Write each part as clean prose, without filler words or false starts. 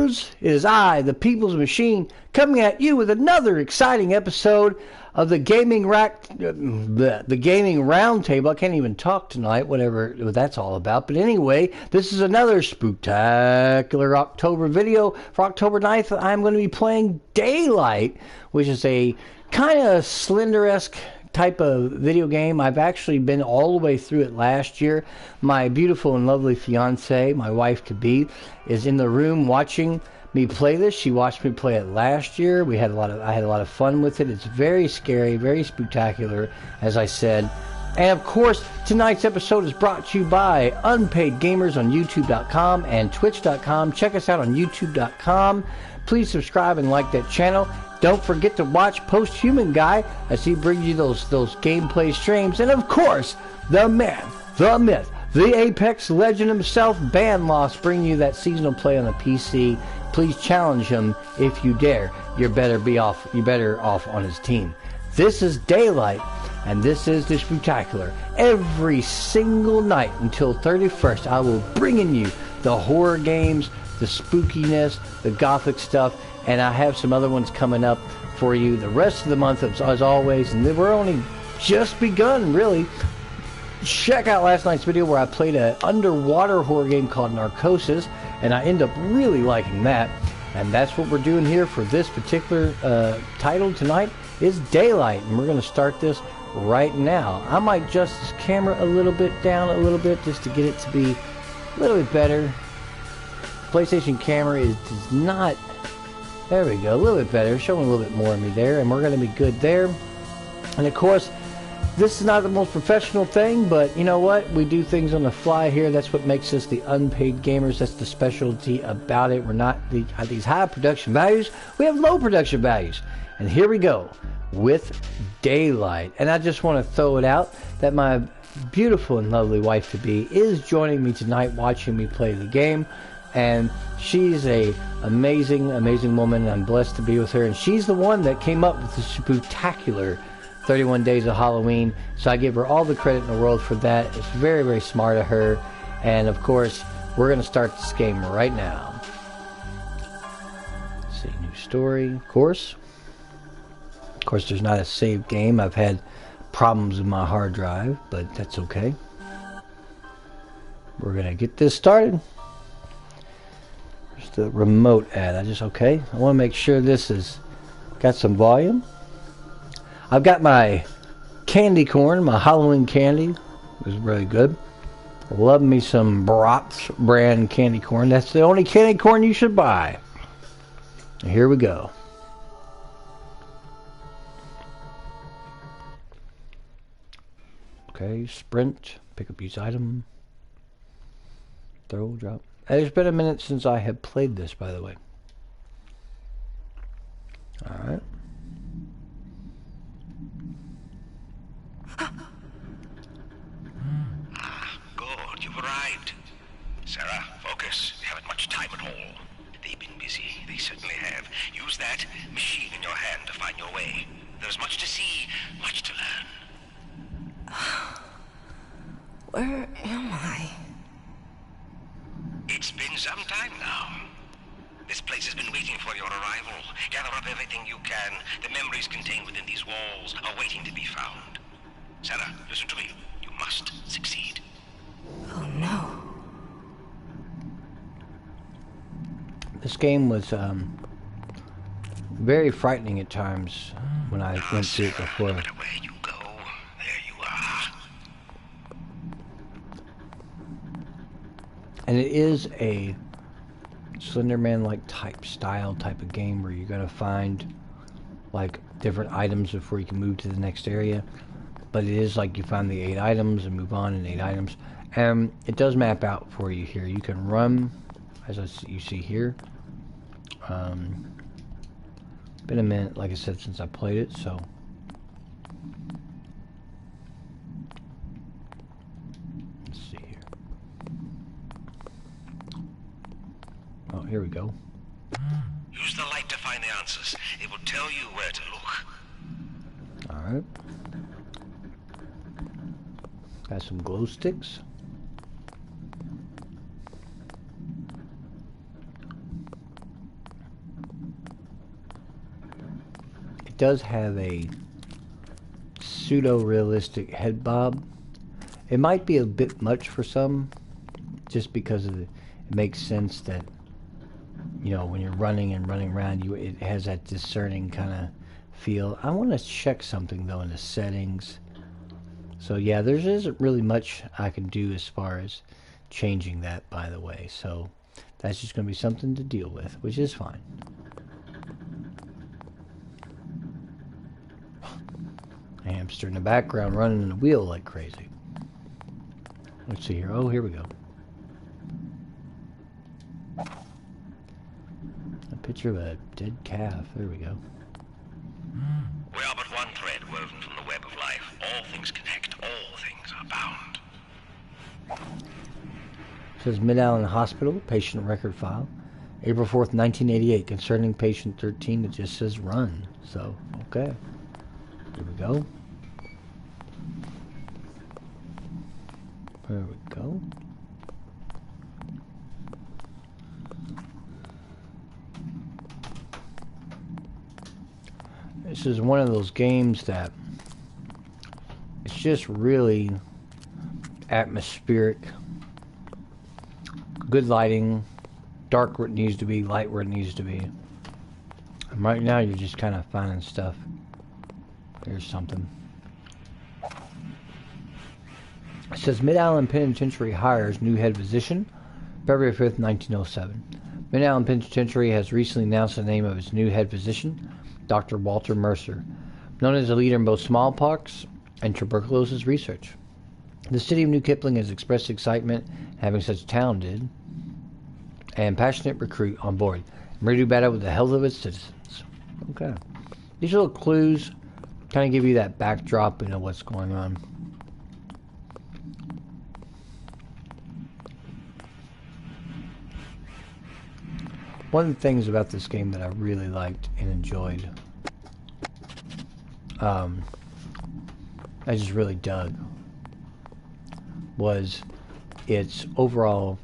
gamers, it is I, the People's Machine, coming at you with another exciting episode of the Gaming Roundtable. I can't even talk tonight, whatever that's all about. But anyway, this is another Spooktacular October video. For October 9th, I'm going to be playing Daylight, which is a kind of Slender-esque type of video game. I've actually been all the way through it last year. My beautiful and lovely fiance, my wife-to-be, is in the room watching me play this. She watched me play it last year. I had a lot of fun with it. It's very scary, very spectacular, as I said. And of course, tonight's episode is brought to you by Unpaid Gamers on YouTube.com and Twitch.com. Check us out on YouTube.com. Please subscribe and like that channel. Don't forget to watch Posthuman Guy as he brings you those gameplay streams. And of course, the man, the myth, the Apex legend himself, Banloss, bringing you that seasonal play on the PC. Please challenge him if you dare. You're better off on his team. This is Daylight, and this is the Spooktacular. Every single night until 31st, I will bring in you the horror games, the spookiness, the gothic stuff, and I have some other ones coming up for you the rest of the month, as always, and we're only just begun, really. Check out last night's video where I played an underwater horror game called Narcosis, and I end up really liking that. And that's what we're doing here for this particular title tonight is Daylight, and we're going to start this right now. I might adjust this camera a little bit down a little bit just to get it to be a little bit better. PlayStation camera is not, there we go, a little bit better, showing a little bit more of me there, and we're going to be good there. And of course, this is not the most professional thing, but you know what? We do things on the fly here. That's what makes us the Unpaid Gamers. That's the specialty about it. We're not these high production values. We have low production values. And here we go with Daylight. And I just want to throw it out that my beautiful and lovely wife-to-be is joining me tonight watching me play the game. And she's a amazing, amazing woman. I'm blessed to be with her. And she's the one that came up with the Spooktacular 31 Days of Halloween. So I give her all the credit in the world for that. It's very, very smart of her. And of course, we're going to start this game right now. Let's see, new story, of course. Of course, there's not a saved game. I've had problems with my hard drive, but that's okay. We're going to get this started. There's the remote ad. I want to make sure this has got some volume. I've got my candy corn, my Halloween candy. It was really good. Love me some Bratz brand candy corn. That's the only candy corn you should buy. Here we go. Okay, sprint, pick up each item, throw, drop. It's been a minute since I have played this, by the way. Alright. Good, you've arrived. Sarah, focus. You haven't much time at all. They've been busy. They certainly have. Use that machine in your hand to find your way. There's much to see, much to learn. Where am I? It's been some time now. This place has been waiting for your arrival. Gather up everything you can. The memories contained within these walls are waiting to be found. Sarah, listen to me. You must succeed. Oh no. This game was very frightening at times when I went through it before. No matter where you go, there you are. And it is a Slenderman-like type of game where you're gonna find like different items before you can move to the next area. But it is like you find the 8 items and move on in 8 items. And it does map out for you here. You can run, as you see here. Been a minute, like I said, since I played it, so. Let's see here. Oh, here we go. Use the light to find the answers. It will tell you where to look. Alright. Got some glow sticks. It does have a pseudo-realistic head bob. It might be a bit much for some, just because of it makes sense that, you know, when you're running and running around, it has that discerning kind of feel. I want to check something though in the settings. So yeah, there isn't really much I can do as far as changing that, by the way. So that's just going to be something to deal with, which is fine. A hamster in the background running the wheel like crazy. Let's see here. Oh, here we go. A picture of a dead calf. There we go. We are but one thread woven from the web of life. All things connect, all things are bound. It says Mid-Allen Hospital, patient record file. April 4th, 1988, concerning patient 13. It just says run. So, okay. Here we go. There we go. This is one of those games that it's just really atmospheric. Good lighting, dark where it needs to be, light where it needs to be. And right now you're just kind of finding stuff. Here's something. It says Mid-Allen Penitentiary hires new head physician, February 5th, 1907. Mid-Allen Penitentiary has recently announced the name of its new head physician, Dr. Walter Mercer, known as a leader in both smallpox and tuberculosis research. The city of New Kipling has expressed excitement having such talented and passionate recruit on board, ready to battle with the health of its citizens. Okay. These little clues kind of give you that backdrop into what's going on. One of the things about this game that I really liked and enjoyed, I just really dug, was its overall,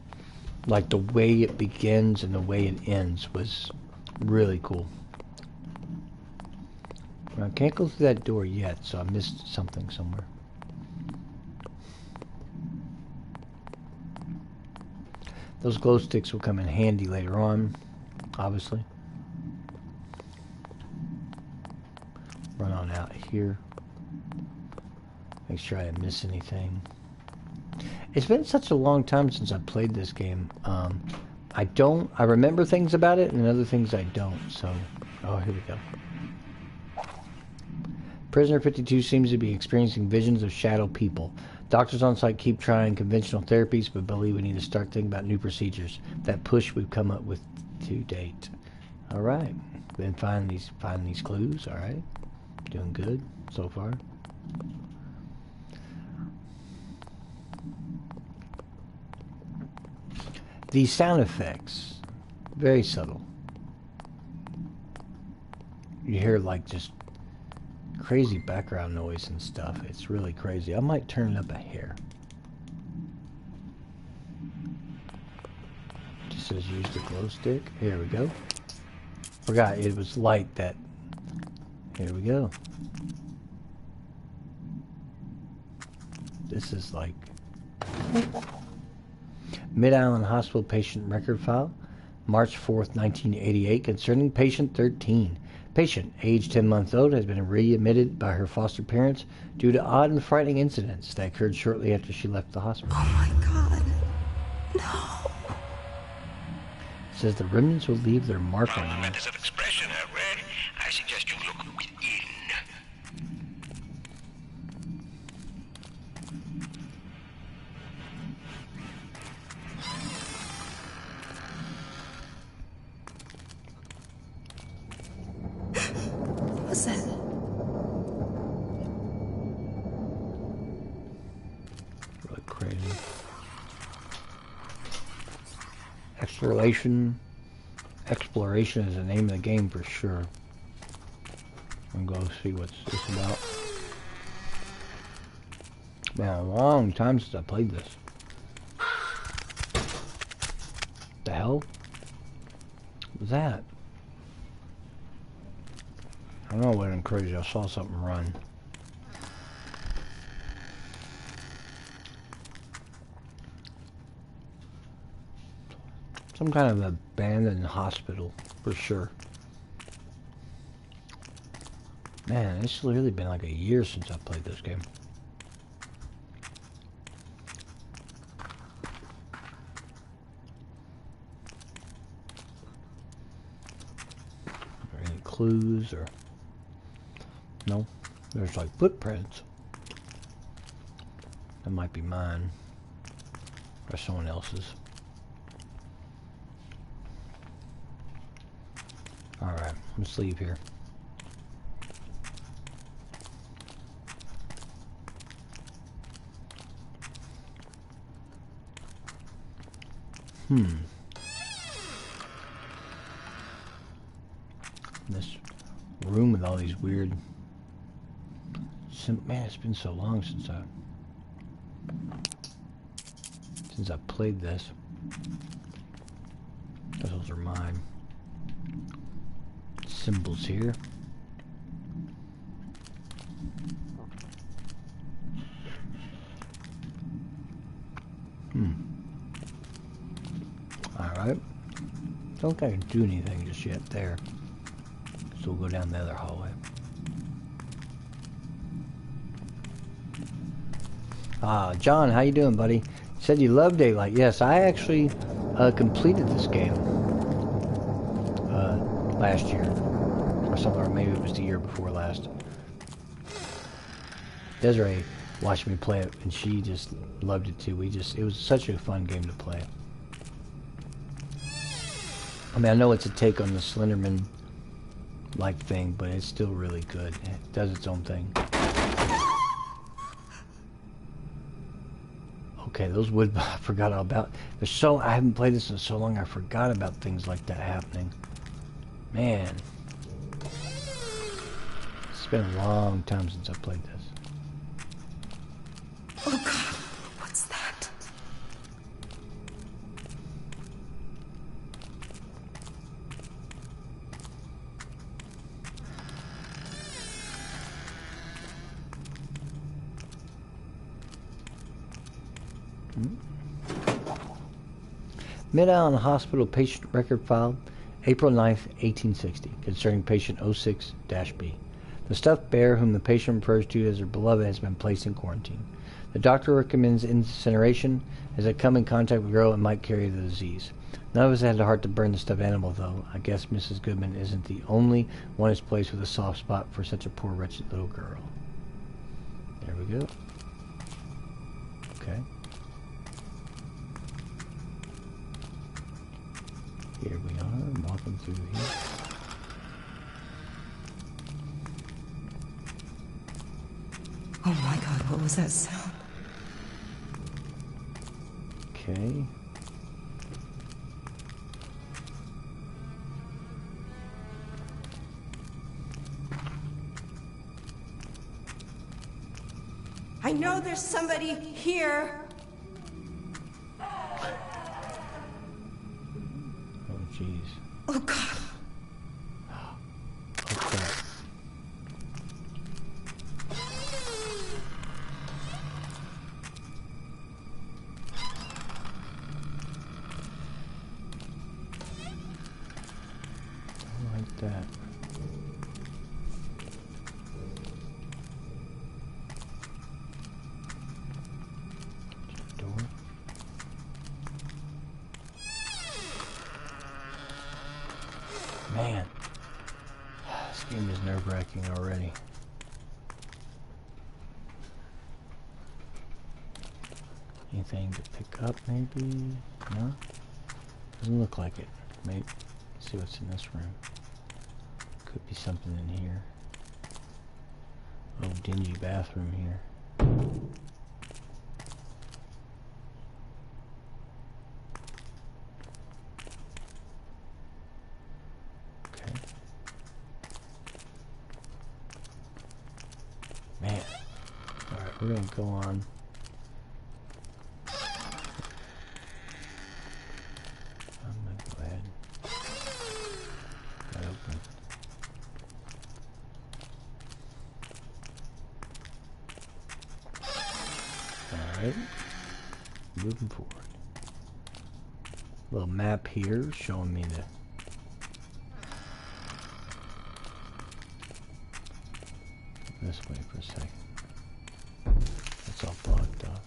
like the way it begins and the way it ends was really cool. I can't go through that door yet, so I missed something somewhere. Those glow sticks will come in handy later on, obviously. Run on out here. Make sure I didn't miss anything. It's been such a long time since I played this game. I remember things about it and other things I don't, so... Oh, here we go. Prisoner 52 seems to be experiencing visions of shadow people. Doctors on site keep trying conventional therapies, but believe we need to start thinking about new procedures. That push we've come up with to date. All right. Been finding these clues. All right. Doing good so far. These sound effects, very subtle. You hear like just crazy background noise and stuff. It's really crazy. I might turn it up a hair. Just says use the glow stick. Here we go. Forgot it was light that. Here we go. This is like Mid-Allen Hospital patient record file, March 4th, 1988, concerning patient 13. Patient, age 10 months old, has been readmitted by her foster parents due to odd and frightening incidents that occurred shortly after she left the hospital. Oh my God. No. It says the remnants will leave their mark on you. Matters of expression are red. I suggest you look within. What's that? Really crazy. Exploration is the name of the game for sure. I'm going to go see what's this about. Been a long time since I played this. The hell was that? I don't know what I'm crazy. I saw something run. Some kind of abandoned hospital, for sure. Man, it's really been like a year since I played this game. Are there any clues or... No, there's like footprints. That might be mine. Or someone else's. Alright, let's leave here. This room with all these weird... Man, it's been so long since I played this. Those are mine. Symbols here. Alright. Don't think I can do anything just yet there. So we'll go down the other hallway. John, how you doing, buddy? You said you love Daylight. Yes, I actually completed this game last year. Or something, or maybe it was the year before last. Desiree watched me play it, and she just loved it too. It was such a fun game to play. I mean, I know it's a take on the Slenderman-like thing, but it's still really good. It does its own thing. Okay, those wood, I forgot all about. I haven't played this in so long, I forgot about things like that happening. Man. It's been a long time since I played this. Oh God, what's that? Mid-Island Hospital patient record file, April 9th, 1860, concerning patient 06-B. The stuffed bear whom the patient refers to as her beloved has been placed in quarantine. The doctor recommends incineration, as it come in contact with the girl and might carry the disease. None of us had the heart to burn the stuffed animal, though. I guess Mrs. Goodman isn't the only one who's placed with a soft spot for such a poor, wretched little girl. There we go. Okay. Here we are, walking through here. Oh my God, what was that sound? Okay. I know there's somebody here. Oh, jeez. Oh God. Oh, crap. Like that. Door. Man, this game is nerve-wracking already. Anything to pick up, maybe? No? Doesn't look like it. Maybe. Let's see what's in this room. Could be something in here. Little dingy bathroom here. Okay. Man. Alright, we're gonna go on. I'm gonna go ahead. That open. Alright. Moving forward. Little map here showing me the... This way for a second. It's all blocked off.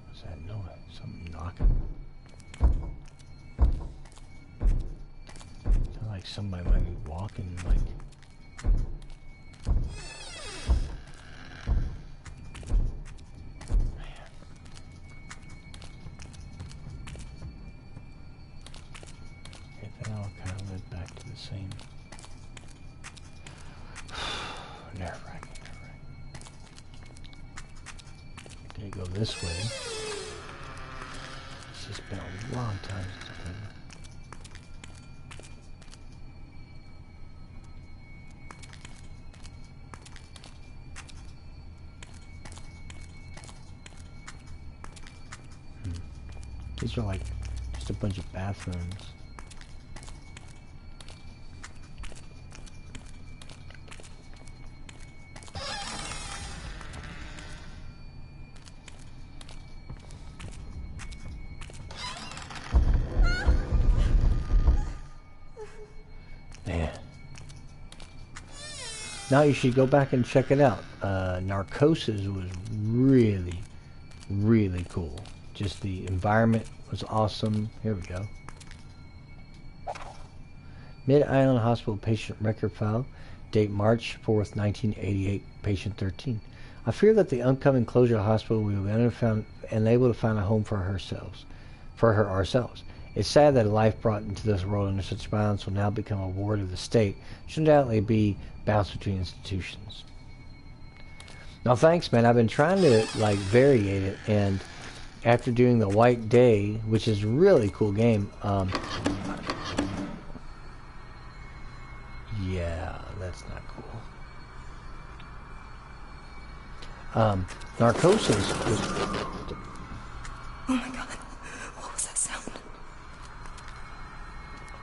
What's that noise? Something knocking. Sounds like somebody might be walking, like... Man. Okay, that all kind of led back to the same... Nerve-wracking, nerve-wracking. Okay, go this way. It's just been a long time since I've been there. These are like just a bunch of bathrooms. Now you should go back and check it out. Narcosis was really, really cool. Just the environment was awesome. Here we go. Mid-Island Hospital patient record file. Date March 4th, 1988. Patient 13. I fear that the upcoming closure of the hospital we will be unable to find a home for her ourselves. It's sad that a life brought into this world under such violence will now become a ward of the state. Should undoubtedly be bounced between institutions. Now, thanks, man. I've been trying to like variate it, and after doing the White Day, which is a really cool game, yeah, that's not cool. Narcosis was... Oh my god. What was that sound?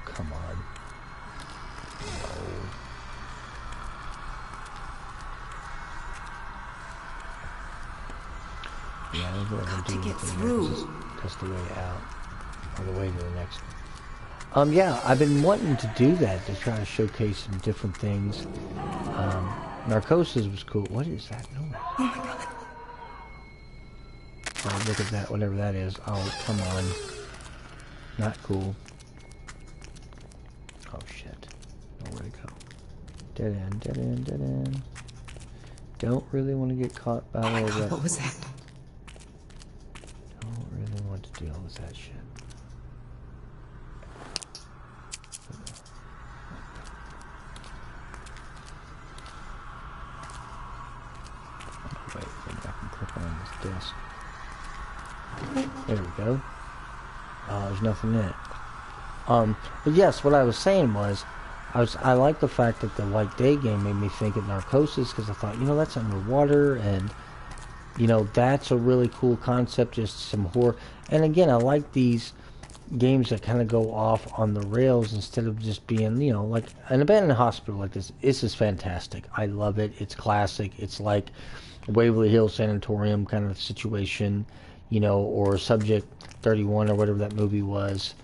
Come on. No. Yeah, that's what I'm Got to doing. get through. That's the way out. Or the way to the next one. Yeah, I've been wanting to do that, to try to showcase some different things. Narcosis was cool. What is that noise? Oh my god. Oh, look at that, whatever that is. Oh, come on. Not cool. Oh, shit. Nowhere to go. Dead end, dead end, dead end. Don't really want to get caught by all that. What was that? Don't really want to deal with that shit. Wait, maybe I can click on this disc. There we go. Oh, there's nothing in it. But yes, what I was saying was, I like the fact that the White Day game made me think of Narcosis, because I thought, you know, that's underwater, and you know, that's a really cool concept, just some horror. And again, I like these games that kind of go off on the rails instead of just being, you know, like an abandoned hospital like this. This is fantastic. I love it. It's classic. It's like Waverly Hills Sanatorium kind of situation, you know, or Subject 31 or whatever that movie was.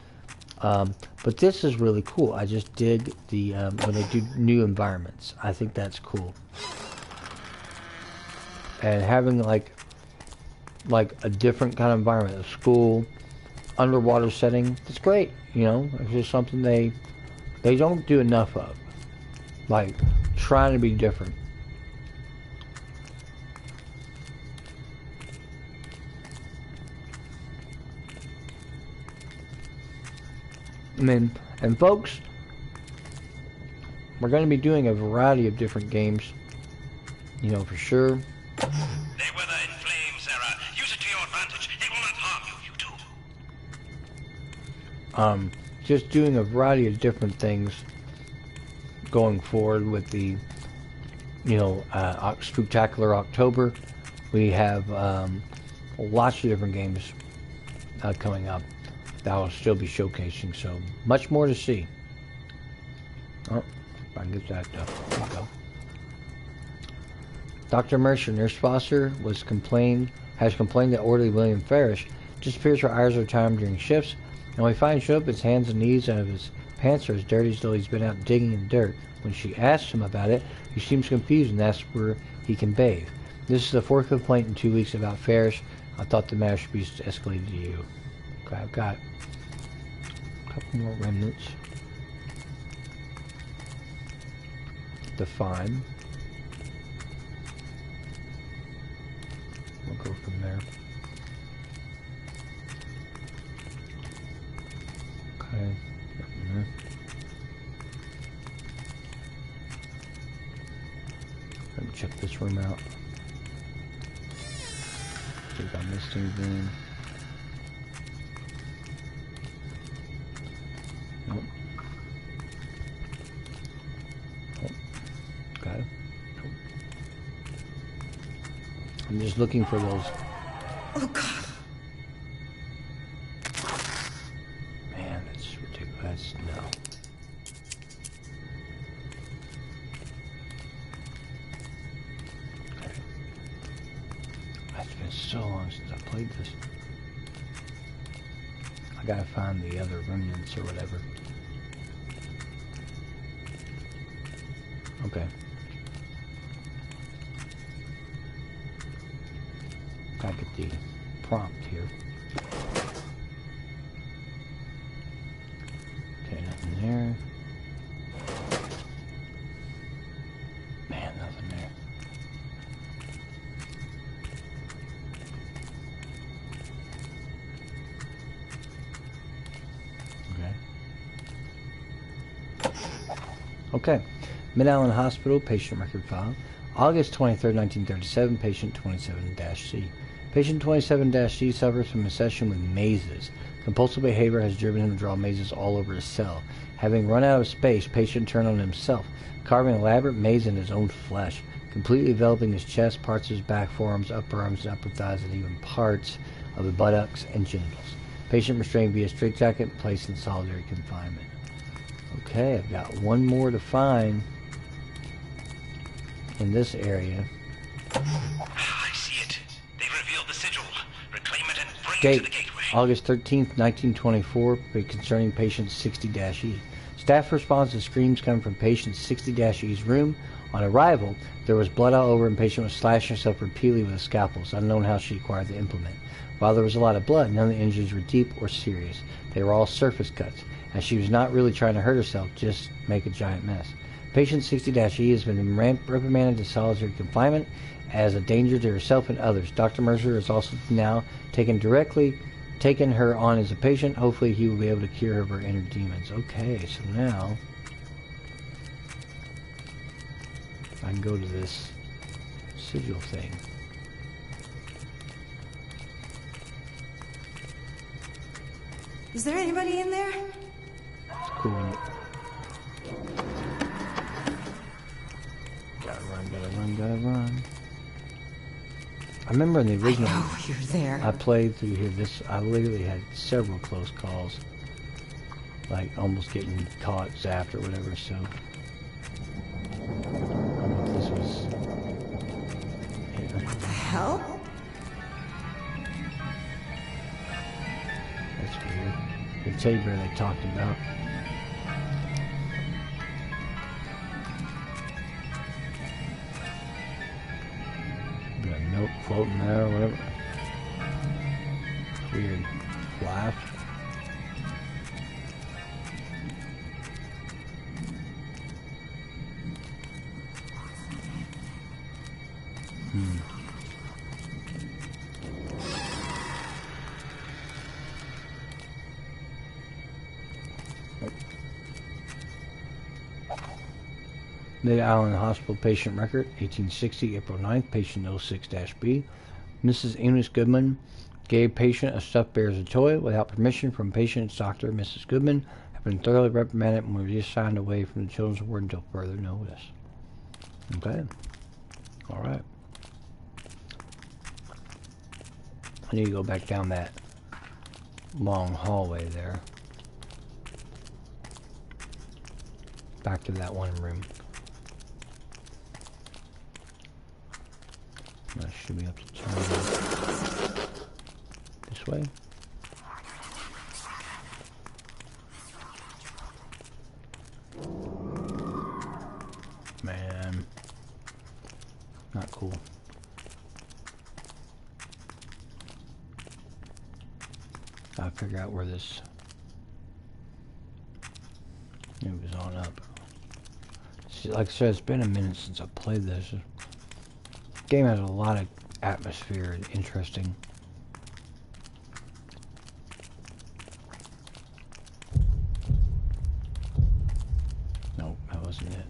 But this is really cool. I just dig the when they do new environments. I think that's cool. And having like a different kind of environment, a school, underwater setting, it's great. You know, it's just something they don't do enough of. Like trying to be different. I mean, and folks, we're going to be doing a variety of different games, you know, for sure. They weather in flames, Sarah. Use it to your advantage. They will not harm you, you two. Just doing a variety of different things going forward with the, you know, Spooktacular October. We have lots of different games coming up that I'll still be showcasing, so much more to see. Oh, if I can get that, there we go. Dr. Mercer, Nurse Foster, has complained that orderly William Farish disappears for hours at a time during shifts, and when we find him up, his hands and knees and his pants are as dirty as though he's been out digging in the dirt. When she asks him about it, he seems confused and asks where he can bathe. This is the fourth complaint in 2 weeks about Farish. I thought the matter should be escalated to you. Okay, I've got a couple more remnants to find. We'll go from there. Okay. Let me check this room out. See if I missed anything. Nope. Nope. Got it. Nope. I'm just looking for those. Oh, God. Man, that's ridiculous. No. Okay. It's been so long since I played this. I gotta find the other remnants or whatever. Okay. Gotta get the prompt here. Okay, nothing there. Man, nothing there. Okay. Okay. Mid-Island Hospital, patient record file. August 23rd, 1937, patient 27-C. Patient 27-C suffers from obsession with mazes. Compulsive behavior has driven him to draw mazes all over his cell. Having run out of space, patient turned on himself, carving an elaborate maze in his own flesh, completely enveloping his chest, parts of his back, forearms, upper arms, and upper thighs, and even parts of the buttocks and genitals. Patient restrained via straitjacket and placed in solitary confinement. Okay, I've got one more to find in this area. I see it. They've revealed the sigil. Reclaim it and bring it to Date, the gateway. August 13th, 1924, concerning patient 60-E. Staff responds to screams coming from patient 60-E's room. On arrival, there was blood all over and patient was slashing herself repeatedly with a scalpel. It's unknown how she acquired the implement. While there was a lot of blood, none of the injuries were deep or serious. They were all surface cuts, as she was not really trying to hurt herself, just make a giant mess. Patient 60-E has been reprimanded to solitary confinement as a danger to herself and others. Dr. Mercer has also now taken her on as a patient. Hopefully he will be able to cure her of her inner demons. Okay, so now I can go to this sigil thing. Is there anybody in there? It's cool. Gotta run. I remember in the original, Oh, you're there. I played through here. I literally had several close calls, like almost getting caught, zapped, or whatever. So I don't know if this was. What the hell? That's weird. The teddy bear they talked about. Got a note floating there or whatever. Weird laugh. Mid-Island Hospital patient record, 1860, April 9th, patient 06-B. Mrs. Eunice Goodman gave patient a stuffed bear as a toy without permission from patient's doctor. Mrs. Goodman have been thoroughly reprimanded and was reassigned away from the children's ward until further notice. Okay. Alright. I need to go back down that long hallway there. Back to that one room. should be able to turn this way. Man, not cool. Gotta figure out where this moves on up. See, like I said, it's been a minute since I played this. Game has a lot of atmosphere and interesting. Nope, that wasn't it.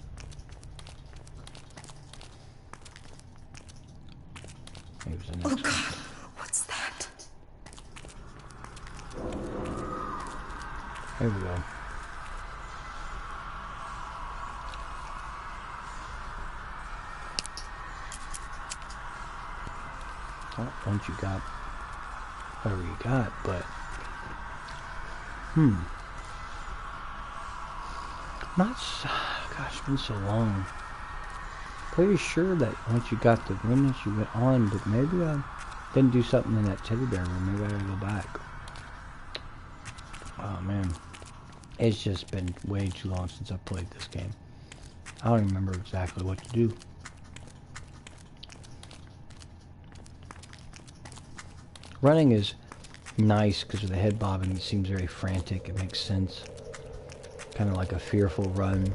Maybe it was the next Oh one. God, what's that? There we go. Oh, once you got whatever you got, but not so, gosh, it's been so long. Pretty sure that once you got the winners you went on, but maybe I didn't do something in that teddy bear room. Maybe I gotta go back. Oh man, it's just been way too long since I played this game. I don't even remember exactly what to do. Running is nice because with the head bobbing it seems very frantic. It makes sense. Kind of like a fearful run.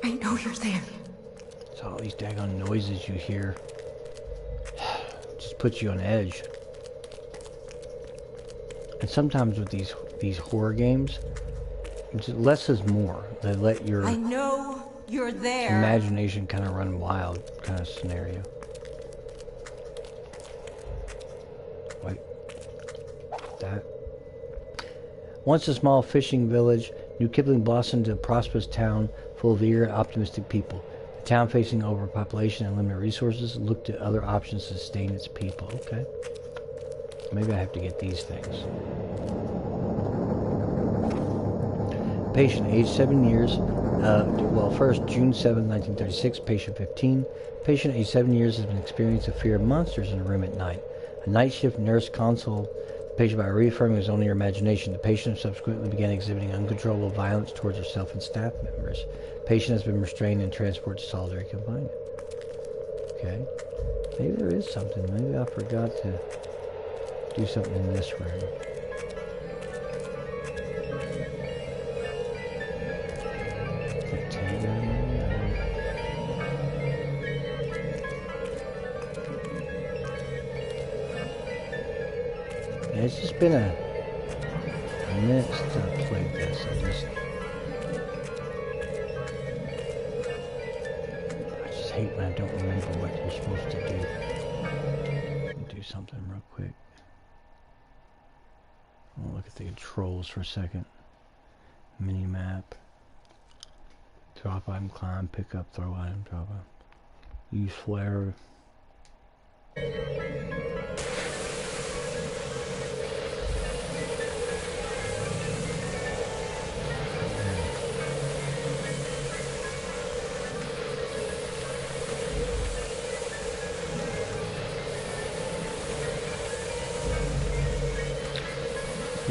I know you're there. It's all these daggone noises you hear. Just puts you on edge. And sometimes with these horror games, just less is more. They let your I know you're there. imagination kind of run wild kind of scenario. Wait. That. Once a small fishing village, New Kipling blossomed into a prosperous town full of eager and optimistic people. The town, facing overpopulation and limited resources, looked to other options to sustain its people. Okay. Maybe I have to get these things. Patient, age 7 years. Well, first, June 7, 1936, patient 15. Patient, age 7 years, has been experiencing a fear of monsters in a room at night. A night shift nurse consoled the patient by reaffirming it was only her imagination. The patient subsequently began exhibiting uncontrollable violence towards herself and staff members. Patient has been restrained and transported to solitary confinement. Okay. Maybe there is something. Maybe I forgot to do something in this room. Yeah, it's just been a minute since I played this. I just hate when I don't remember what you're supposed to do. Let me do something real quick. I'll look at the controls for a second. Mini map. Drop item, climb, pick up, throw item, drop item. Use flare.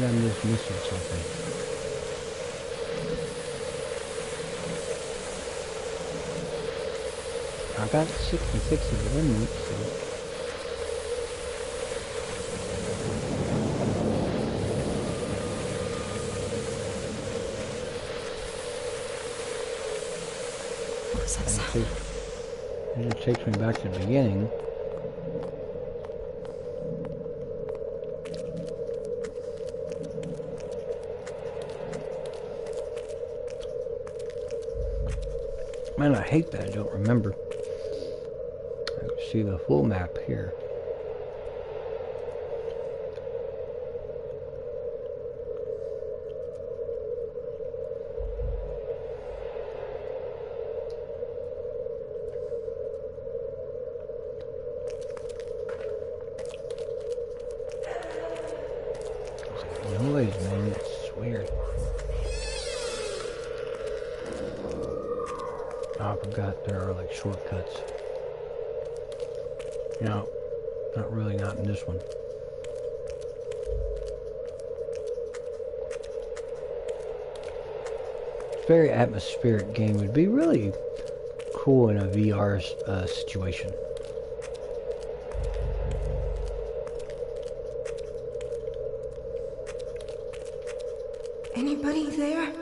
I'm just missing something. I got 66 of them, so. What was that sound? It just takes me back to the beginning. Man, I hate that I don't remember. I can see the full map here. Noise, man, it's weird. I forgot there are like shortcuts. No, not really, not in this one. It's a very atmospheric game. Would be really cool in a VR situation. Anybody there?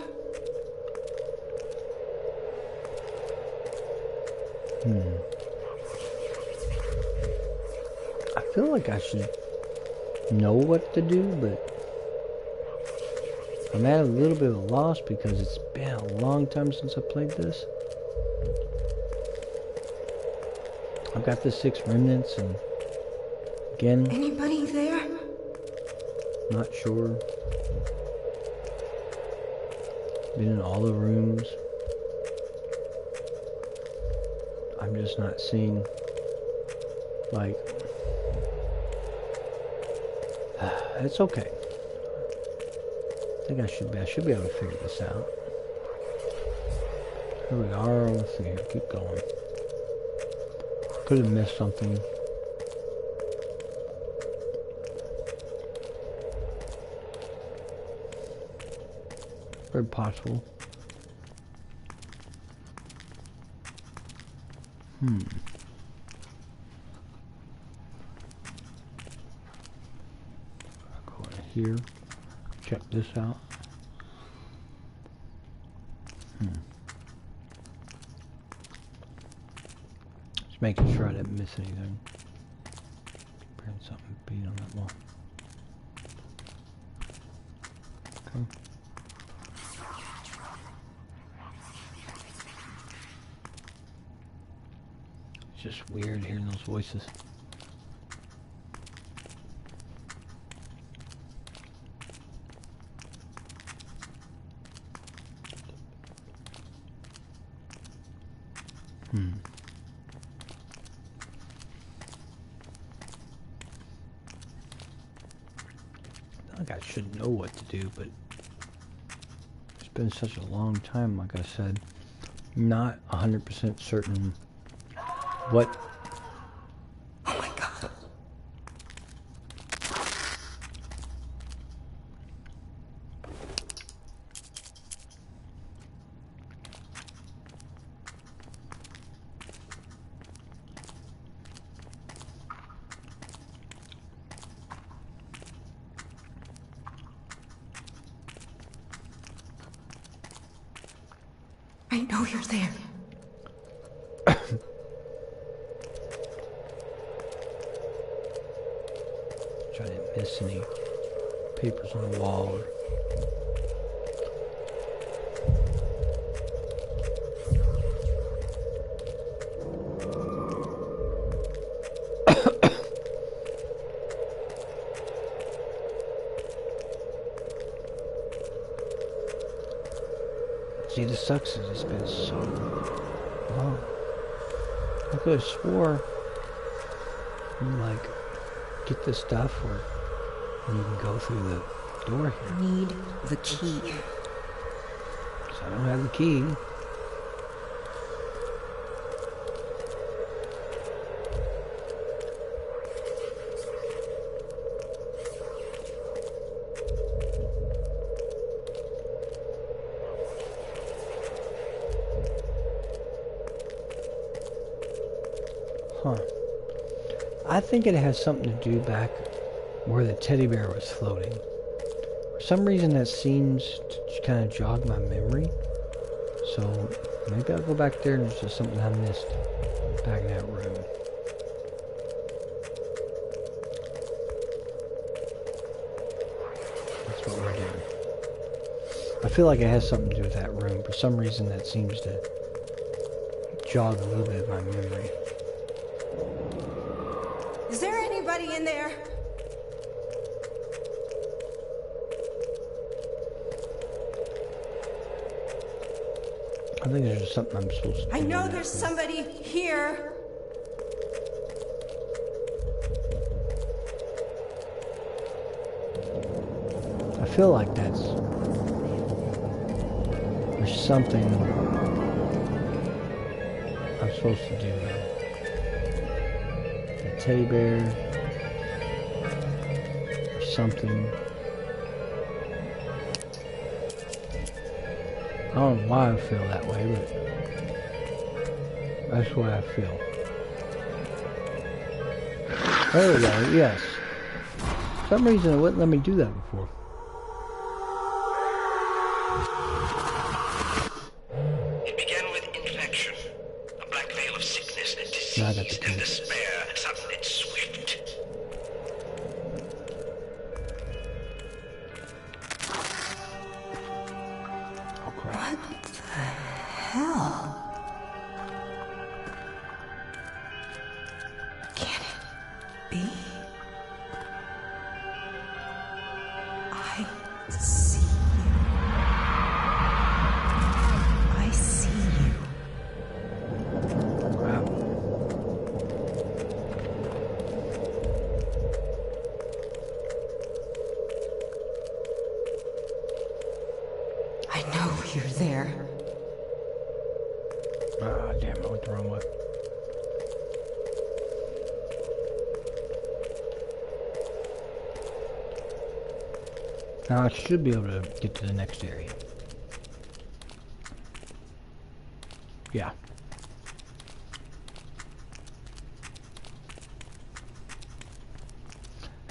I feel like I should know what to do, but I'm at a little bit of a loss because it's been a long time since I played this. I've got the 6 remnants, and again, Anybody there? not sure. Been in all the rooms. I'm just not seeing, like, it's okay. I think I should be able to figure this out. Here we are. Let's see here. Keep going. Could have missed something. Very possible. I'll go in here. Check this out. Just making sure I didn't miss anything. Print something beat on that wall. Okay. It's just weird hearing those voices. I think I should know what to do, but it's been such a long time, like I said. Not 100% certain what. Oh my god. I know you're there. I didn't miss any papers on the wall. See, the sucks is it's been so long. I could have swore you like get the stuff or you can go through the door here. Need the key. So I don't have the key. Huh. I think it has something to do back where the teddy bear was floating. For some reason that seems to kind of jog my memory. So maybe I'll go back there and there's just something I missed back in that room. That's what we're doing. I feel like it has something to do with that room. For some reason that seems to jog a little bit of my memory. Is there anybody in there? I think there's something I'm supposed to do. I know in there's that room. somebody here. I feel like there's something I'm supposed to do the teddy bear or something. I don't know why I feel that way, but that's what I feel. There we go, yes. For some reason it wouldn't let me do that before. It began with infection, a black veil of sickness and Now I got the disease key. and despair, sudden and swift. Oh crap. What the hell? Can it be? I see you. I see you. Crap. I know you're there. Ah, damn, I went the wrong way. Now I should be able to get to the next area. Yeah.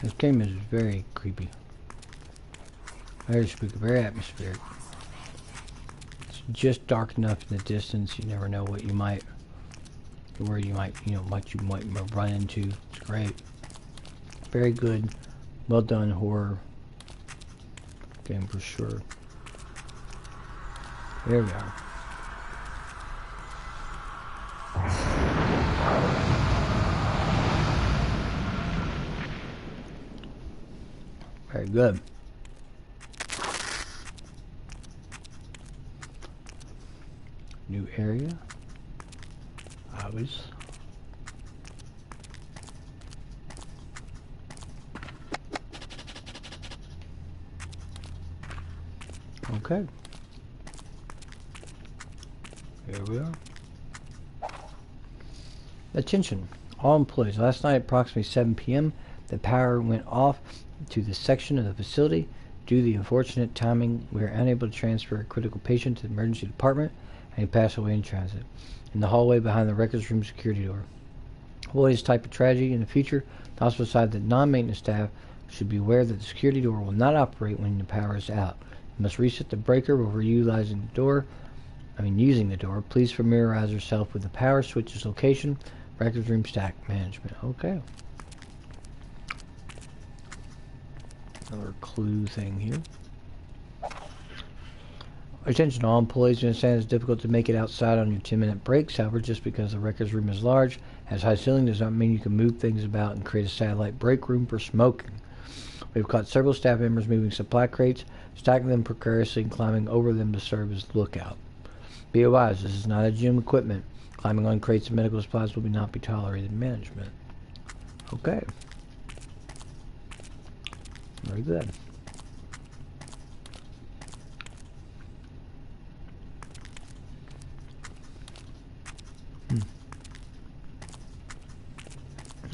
This game is very creepy. Very spooky, very atmospheric. It's just dark enough in the distance, you never know what you might, where you might, what you might run into. It's great. Very good, well done horror game for sure. There we are. Very good. New area. Obvious. Okay. Here we are. Attention, all employees. Last night at approximately 7 p.m., the power went off to the section of the facility. Due to the unfortunate timing, we are unable to transfer a critical patient to the emergency department, and he passed away in transit. In the hallway behind the records room security door. Avoid this type of tragedy in the future. The hospital decided that non-maintenance staff should be aware that the security door will not operate when the power is out. You must reset the breaker before using the door. Please familiarize yourself with the power switch's location. Records room stack management. Okay. Another clue thing here. Attention all employees, you understand it's difficult to make it outside on your 10-minute breaks. However, just because the records room is large, has high ceiling, does not mean you can move things about and create a satellite break room for smoking. We've caught several staff members moving supply crates, stacking them precariously and climbing over them to serve as lookout. Be advised, this is not a gym equipment. Climbing on crates of medical supplies will not be tolerated in management. Okay. Very good.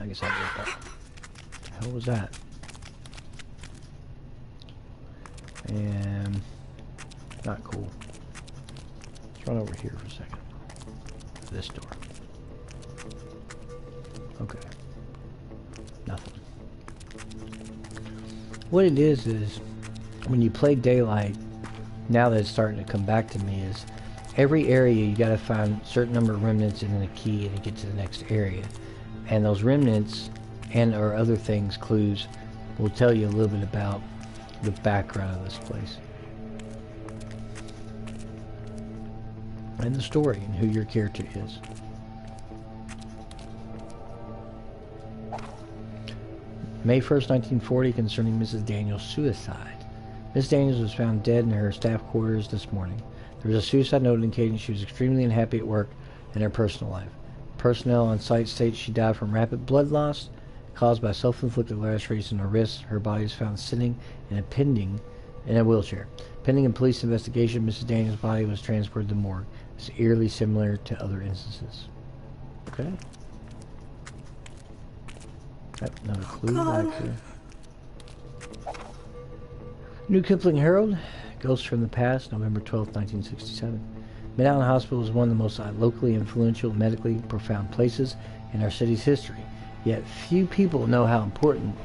I guess I'll get that. What the hell was that? And not cool. Let's run over here for a second. This door. Okay. Nothing. What it is when you play Daylight, now that it's starting to come back to me, is every area you gotta find a certain number of remnants and then a key to get to the next area. And those remnants and or other things, clues, will tell you a little bit about the background of this place. And the story and who your character is. May 1st, 1940, concerning Mrs. Daniels' suicide. Miss Daniels was found dead in her staff quarters this morning. There was a suicide note indicating she was extremely unhappy at work and her personal life. Personnel on site states she died from rapid blood loss caused by self-inflicted lacerations in her wrists. Her body was found sitting in a wheelchair. Pending a police investigation, Mrs. Daniels' body was transported to the morgue. It's eerily similar to other instances. Okay. Yep, another clue God. back here. New Kipling Herald, Ghosts from the Past, November 12, 1967. Mid-Island Hospital is one of the most locally influential, medically profound places in our city's history. Yet few people know how important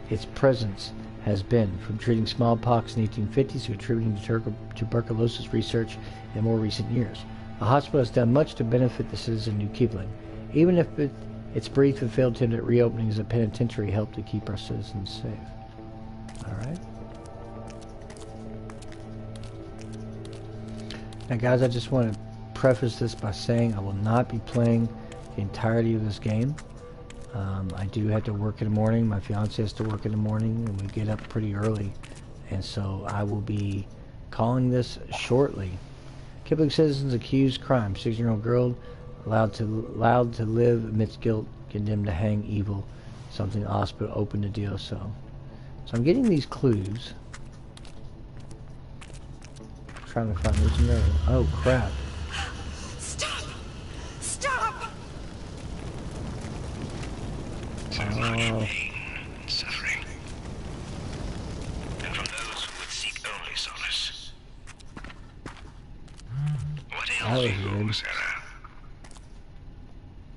its presence has been, from treating smallpox in the 1850s to contributing to tuberculosis research in more recent years. The hospital has done much to benefit the citizens of New Kipling, even if its brief and failed attempt at reopening as a penitentiary helped to keep our citizens safe. Alright. Now guys, I just want to preface this by saying I will not be playing the entirety of this game. I do have to work in the morning. My fiance has to work in the morning, and we get up pretty early. And so I will be calling this shortly. Kipling citizens accused crime. 16-year-old girl allowed to live amidst guilt, condemned to hang evil. Something hospital open to deal so. So I'm getting these clues. Trying to find this mirror. Oh crap. Stop! Stop! Sounds much pain and suffering. And from those who would seek only solace. What ails you, Sarah?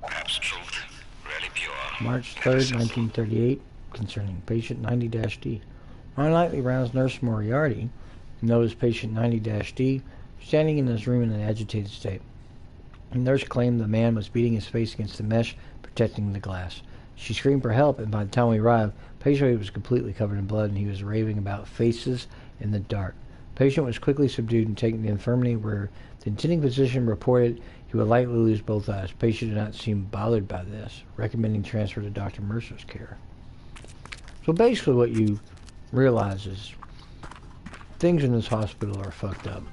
Perhaps truth, really pure. March 3rd, 1938, concerning patient 90-D. Unlikely rounds Nurse Moriarty noticed patient 90-D standing in his room in an agitated state. The nurse claimed the man was beating his face against the mesh protecting the glass. She screamed for help, and by the time we arrived, patient was completely covered in blood, and he was raving about faces in the dark. Patient was quickly subdued and taken to the infirmary, where the attending physician reported he would likely lose both eyes. Patient did not seem bothered by this, recommending transfer to Dr. Mercer's care. So basically what you realize is things in this hospital are fucked up.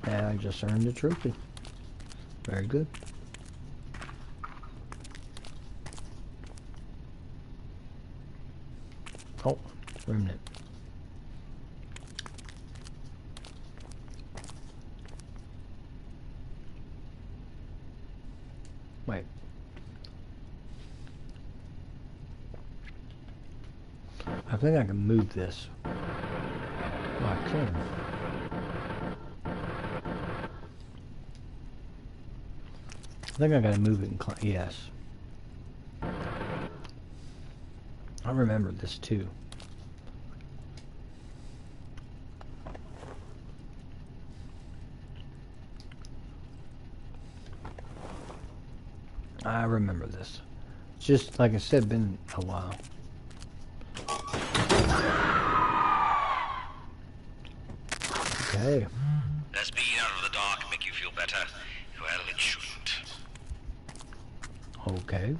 And I just earned a trophy. Very good. Oh, remnant. Wait. I think I can move this. Oh, I can. I think I gotta move it and yes. I remember this too. I remember this. It's just, like I said, been a while. Okay. Does being out of the dark make you feel better? Well, it shouldn't. Okay.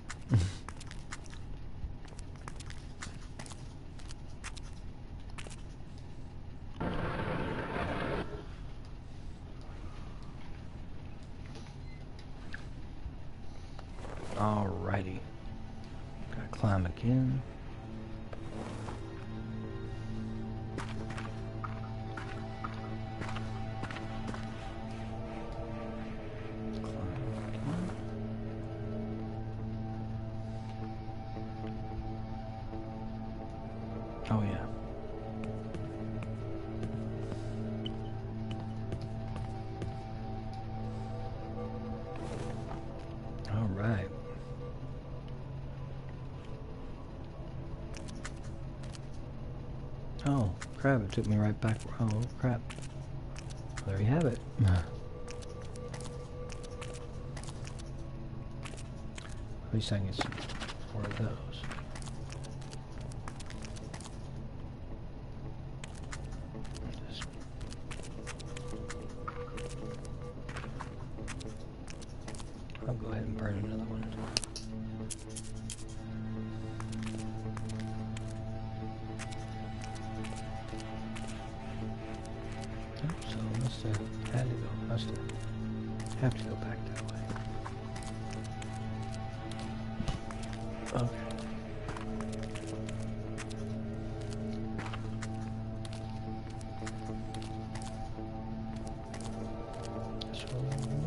Alrighty. Gotta climb again. Oh yeah. All right. Oh crap! It took me right back. Oh crap! There you have it. At least I can get some more of those. I'll go ahead and burn another one. Oh, so I must have had to go. Must have to go back that way. Okay. This one.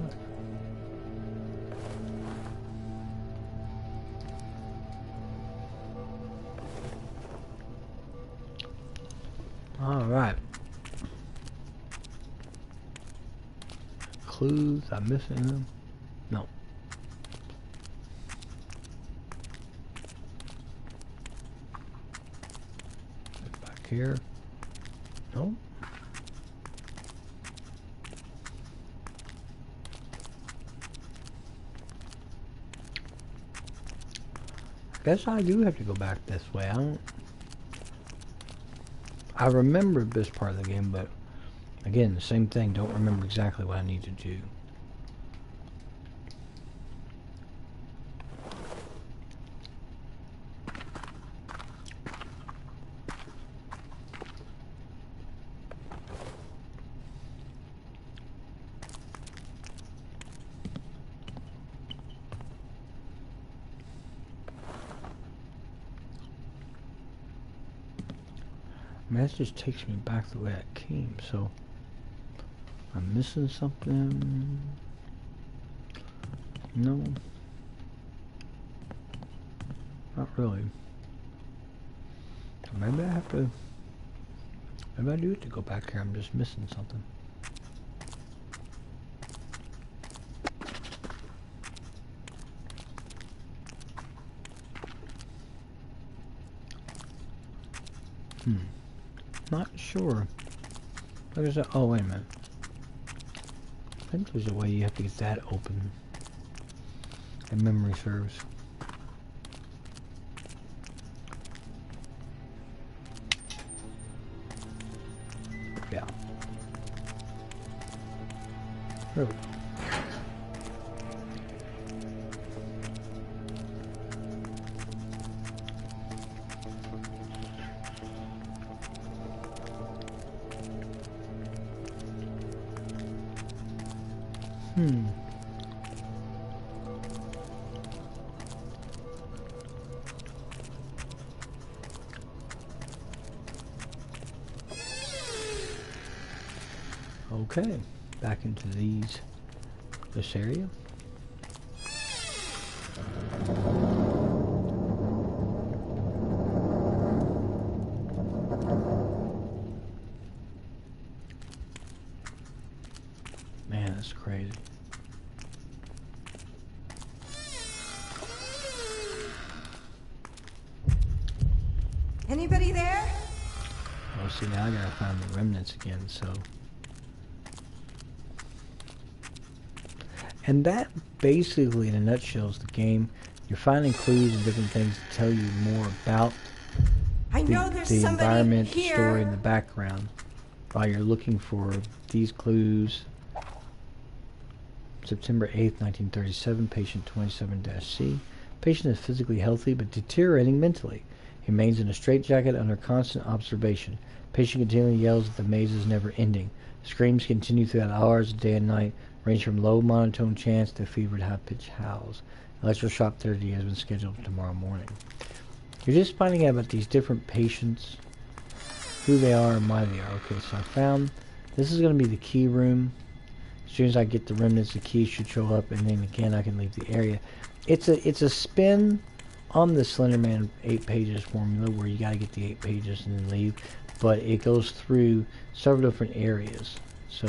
Alright. Clues, I'm missing them. No. Back here. No. Guess I do have to go back this way. I remember this part of the game, but again, the same thing. Don't remember exactly what I need to do. I mean, that just takes me back the way I came, so I'm missing something. No, not really. Maybe I have to, maybe I do have to go back here. I'm just missing something. Not sure. There's a, oh wait a minute. I think there's a way you have to get that open. And memory serves. Yeah. There we go. Okay, back into this area. Man, that's crazy. Anybody there? Well, see, now I gotta find the remnants again, so. And that basically, in a nutshell, is the game. You're finding clues and different things to tell you more about the environment, the story, and the background while you're looking for these clues. September 8th, 1937, patient 27-C. Patient is physically healthy but deteriorating mentally. He remains in a straitjacket under constant observation. Patient continually yells that the maze is never ending. Screams continue throughout hours of day and night, range from low monotone chants to fevered high-pitched howls. Electroshock therapy has been scheduled for tomorrow morning. You're just finding out about these different patients, who they are and why they are. Okay, so I found this is going to be the key room. As soon as I get the remnants, the key should show up, and then again I can leave the area. It's a spin on the Slenderman 8 pages formula where you got to get the 8 pages and then leave, but it goes through several different areas. So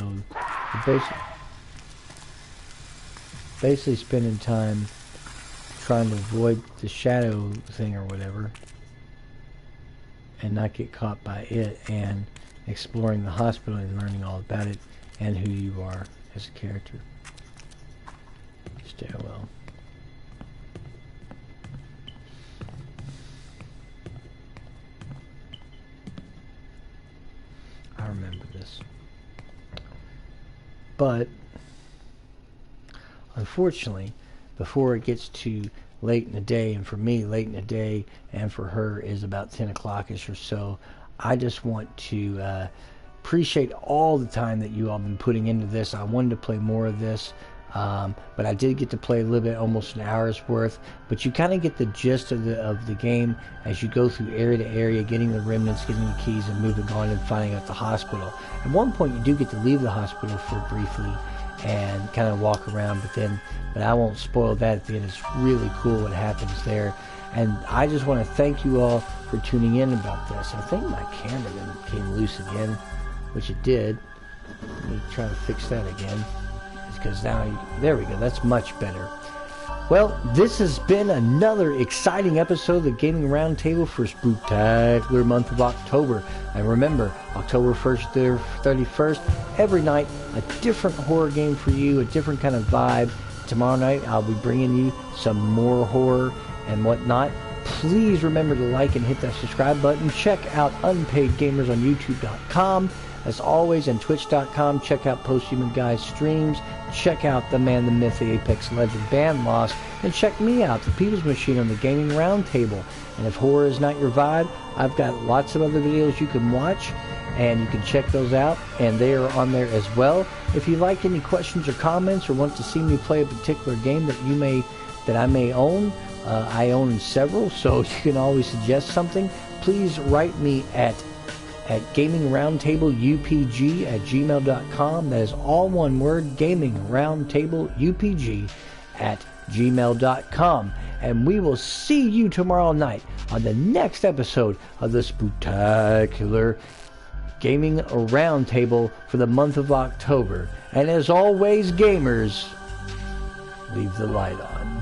basically spending time trying to avoid the shadow thing or whatever and not get caught by it, and exploring the hospital and learning all about it and who you are as a character. Stairwell. I remember this. But unfortunately, before it gets to late in the day, and for me late in the day and for her is about 10 o'clock-ish or so, I just want to appreciate all the time that you all been putting into this. I wanted to play more of this, but I did get to play a little bit, almost an hour's worth. But you kind of get the gist of the game as you go through area to area, getting the remnants, getting the keys, and moving on and finding out the hospital. At one point, you do get to leave the hospital for briefly and kind of walk around, but I won't spoil that at the end. It's really cool what happens there. And I just want to thank you all for tuning in about this. I think my camera came loose again, which it did. Let me try to fix that again. Because now, there we go. That's much better. Well, this has been another exciting episode of the Gaming Roundtable for Spooktacular month of October. And remember, October 1st to 31st, every night, a different horror game for you, a different kind of vibe. Tomorrow night, I'll be bringing you some more horror and whatnot. Please remember to like and hit that subscribe button. Check out Unpaid Gamers on YouTube.com. As always, and Twitch.com. Check out Posthuman Guy's streams. Check out the man, the myth, the Apex Legend Band Lost. And check me out, the People's Machine, on the Gaming Roundtable. And if horror is not your vibe, I've got lots of other videos you can watch, and you can check those out, and they are on there as well. If you like any questions or comments, or want to see me play a particular game that I may own, I own several, so you can always suggest something. Please write me at gamingroundtableupg@gmail.com. That is all one word, gamingroundtableupg@gmail.com. And we will see you tomorrow night on the next episode of the Spooktacular Gaming Roundtable for the month of October. And as always, gamers, leave the light on.